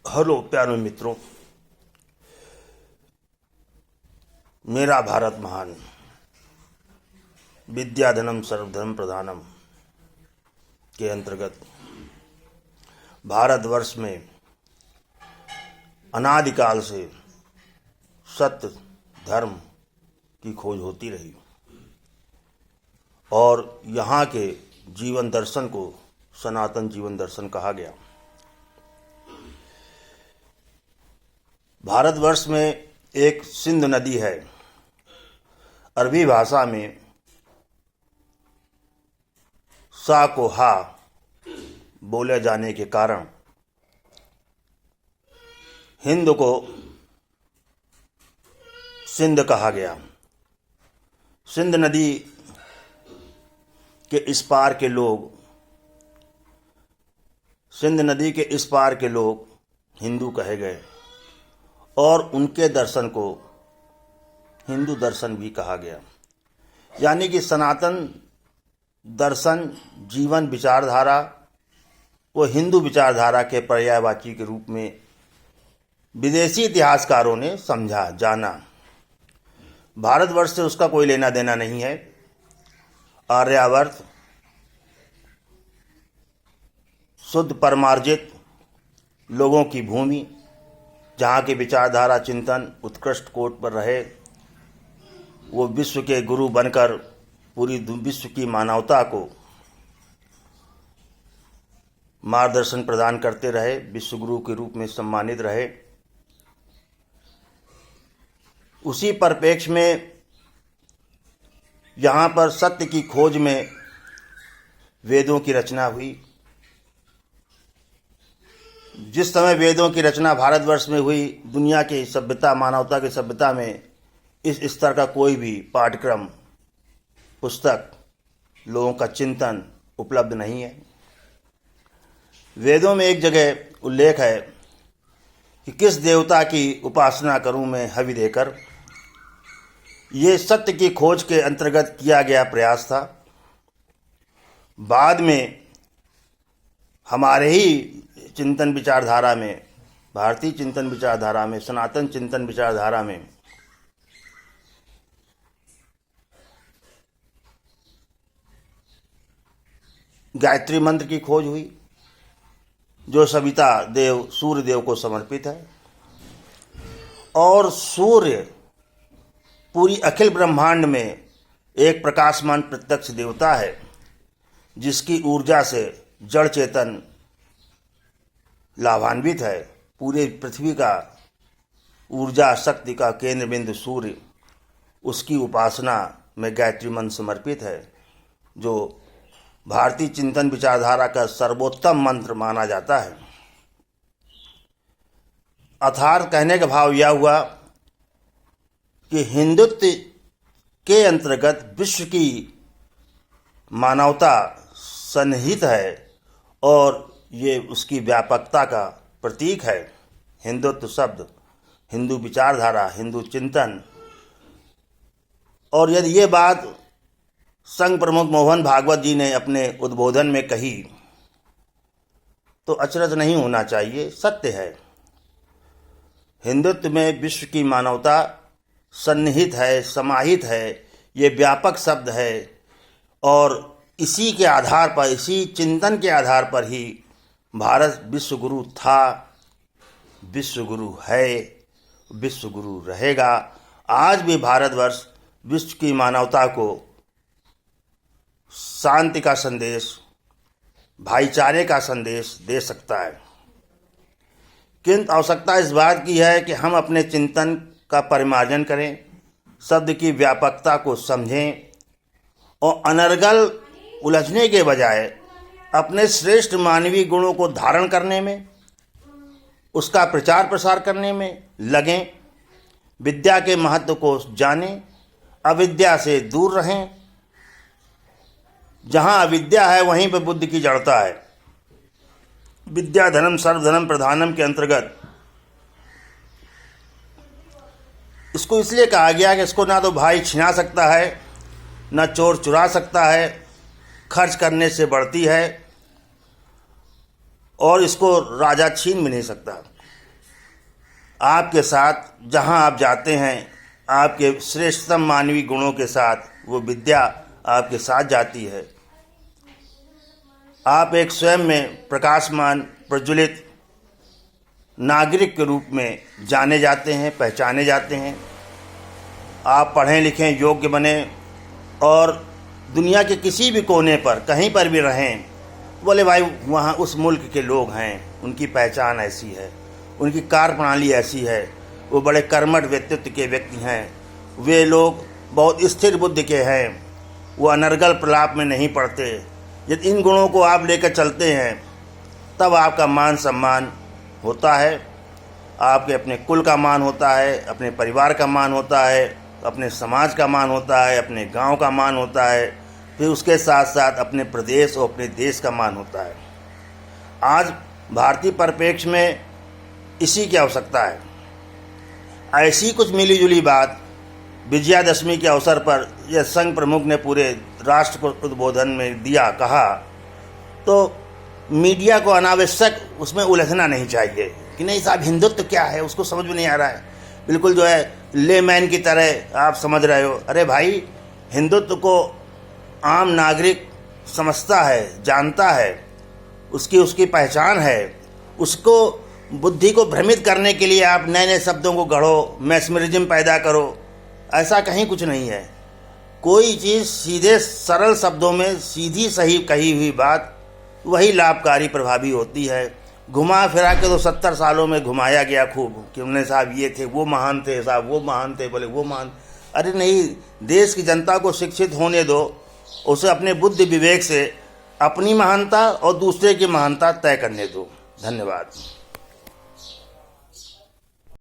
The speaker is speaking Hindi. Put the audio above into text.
हेलो प्यारे मित्रों, मेरा भारत महान, विद्याधनम सर्वधर्म प्रधानम के अंतर्गत भारतवर्ष में अनादिकाल से सत्य धर्म की खोज होती रही और यहाँ के जीवन दर्शन को सनातन जीवन दर्शन कहा गया। भारतवर्ष में एक सिंध नदी है। अरबी भाषा में सा को हा बोले जाने के कारण हिंद को सिंध कहा गया। सिंध नदी के इस पार के लोग सिंध नदी के इस पार के लोग हिंदू कहे गए और उनके दर्शन को हिंदू दर्शन भी कहा गया। यानी कि सनातन दर्शन जीवन विचारधारा वो हिंदू विचारधारा के पर्यायवाची के रूप में विदेशी इतिहासकारों ने समझा जाना। भारतवर्ष से उसका कोई लेना देना नहीं है। आर्यावर्त शुद्ध परमार्जित लोगों की भूमि, जहाँ की विचारधारा चिंतन उत्कृष्ट कोट पर रहे, वो विश्व के गुरु बनकर पूरी विश्व की मानवता को मार्गदर्शन प्रदान करते रहे, विश्व गुरु के रूप में सम्मानित रहे। उसी परिप्रेक्ष्य में यहाँ पर सत्य की खोज में वेदों की रचना हुई। जिस समय वेदों की रचना भारतवर्ष में हुई, दुनिया की सभ्यता, मानवता की सभ्यता में इस स्तर का कोई भी पाठ्यक्रम, पुस्तक, लोगों का चिंतन उपलब्ध नहीं है। वेदों में एक जगह उल्लेख है कि किस देवता की उपासना करूं मैं हवि देकर। ये सत्य की खोज के अंतर्गत किया गया प्रयास था। बाद में हमारे ही चिंतन विचारधारा में, भारतीय चिंतन विचारधारा में, सनातन चिंतन विचारधारा में गायत्री मंत्र की खोज हुई, जो सविता देव सूर्य देव को समर्पित है। और सूर्य पूरी अखिल ब्रह्मांड में एक प्रकाशमान प्रत्यक्ष देवता है, जिसकी ऊर्जा से जड़ चेतन लाभान्वित है। पूरे पृथ्वी का ऊर्जा शक्ति का केंद्र बिंदु सूर्य, उसकी उपासना में गायत्री मंत्र समर्पित है, जो भारतीय चिंतन विचारधारा का सर्वोत्तम मंत्र माना जाता है। अर्थात कहने का भाव यह हुआ कि हिंदुत्व के अंतर्गत विश्व की मानवता सन्निहित है और ये उसकी व्यापकता का प्रतीक है। हिंदुत्व शब्द, हिंदू विचारधारा, हिंदू चिंतन। और यदि ये बात संघ प्रमुख मोहन भागवत जी ने अपने उद्बोधन में कही तो अचरज नहीं होना चाहिए, सत्य है। हिंदुत्व में विश्व की मानवता सन्निहित है, समाहित है, ये व्यापक शब्द है और इसी के आधार पर, इसी चिंतन के आधार पर ही भारत विश्व गुरु था, विश्व गुरु है, विश्व गुरु रहेगा। आज भी भारतवर्ष विश्व की मानवता को शांति का संदेश, भाईचारे का संदेश दे सकता है। किंतु आवश्यकता इस बात की है कि हम अपने चिंतन का परिमार्जन करें, शब्द की व्यापकता को समझें और अनर्गल उलझने के बजाय अपने श्रेष्ठ मानवीय गुणों को धारण करने में, उसका प्रचार प्रसार करने में लगें। विद्या के महत्व को जानें, अविद्या से दूर रहें। जहाँ अविद्या है वहीं पर बुद्धि की जड़ता है। विद्याधनम सर्वधर्म प्रधानम के अंतर्गत इसको इसलिए कहा गया कि इसको ना तो भाई छिना सकता है, ना चोर चुरा सकता है, खर्च करने से बढ़ती है और इसको राजा छीन भी नहीं सकता। आपके साथ जहां आप जाते हैं, आपके श्रेष्ठतम मानवीय गुणों के साथ वो विद्या आपके साथ जाती है। आप एक स्वयं में प्रकाशमान प्रज्वलित नागरिक के रूप में जाने जाते हैं, पहचाने जाते हैं। आप पढ़ें लिखें, योग्य बने और दुनिया के किसी भी कोने पर कहीं पर भी रहें, बोले भाई वहाँ उस मुल्क के लोग हैं, उनकी पहचान ऐसी है, उनकी कार्यप्रणाली ऐसी है, वो बड़े कर्मठ व्यक्तित्व के व्यक्ति हैं, वे लोग बहुत स्थिर बुद्धि के हैं, वो अनर्गल प्रलाप में नहीं पड़ते। यदि इन गुणों को आप लेकर चलते हैं तब आपका मान सम्मान होता है, आपके अपने कुल का मान होता है, अपने परिवार का मान होता है, अपने समाज का मान होता है, अपने गांव का मान होता है, फिर उसके साथ साथ अपने प्रदेश और अपने देश का मान होता है। आज भारतीय परिप्रेक्ष्य में इसी की आवश्यकता है। ऐसी कुछ मिली जुली बात विजयादशमी के अवसर पर यह संघ प्रमुख ने पूरे राष्ट्र को उद्बोधन में दिया, कहा, तो मीडिया को अनावश्यक उसमें उलझना नहीं चाहिए कि नहीं साहब हिंदुत्व क्या है, उसको समझ में नहीं आ रहा है, बिल्कुल जो है लेमैन की तरह आप समझ रहे हो। अरे भाई, हिंदुत्व को आम नागरिक समझता है, जानता है, उसकी पहचान है। उसको बुद्धि को भ्रमित करने के लिए आप नए नए शब्दों को गढ़ो, मैस्मरिज्म पैदा करो, ऐसा कहीं कुछ नहीं है। कोई चीज़ सीधे सरल शब्दों में सीधी सही कही हुई बात वही लाभकारी प्रभावी होती है। घुमा फिरा के तो 70 सालों में घुमाया गया खूब कि उन्होंने साहब ये थे, वो महान थे, साहब वो महान थे, बोले वो महान। अरे नहीं, देश की जनता को शिक्षित होने दो, उसे अपने बुद्धि विवेक से अपनी महानता और दूसरे की महानता तय करने दो। धन्यवाद।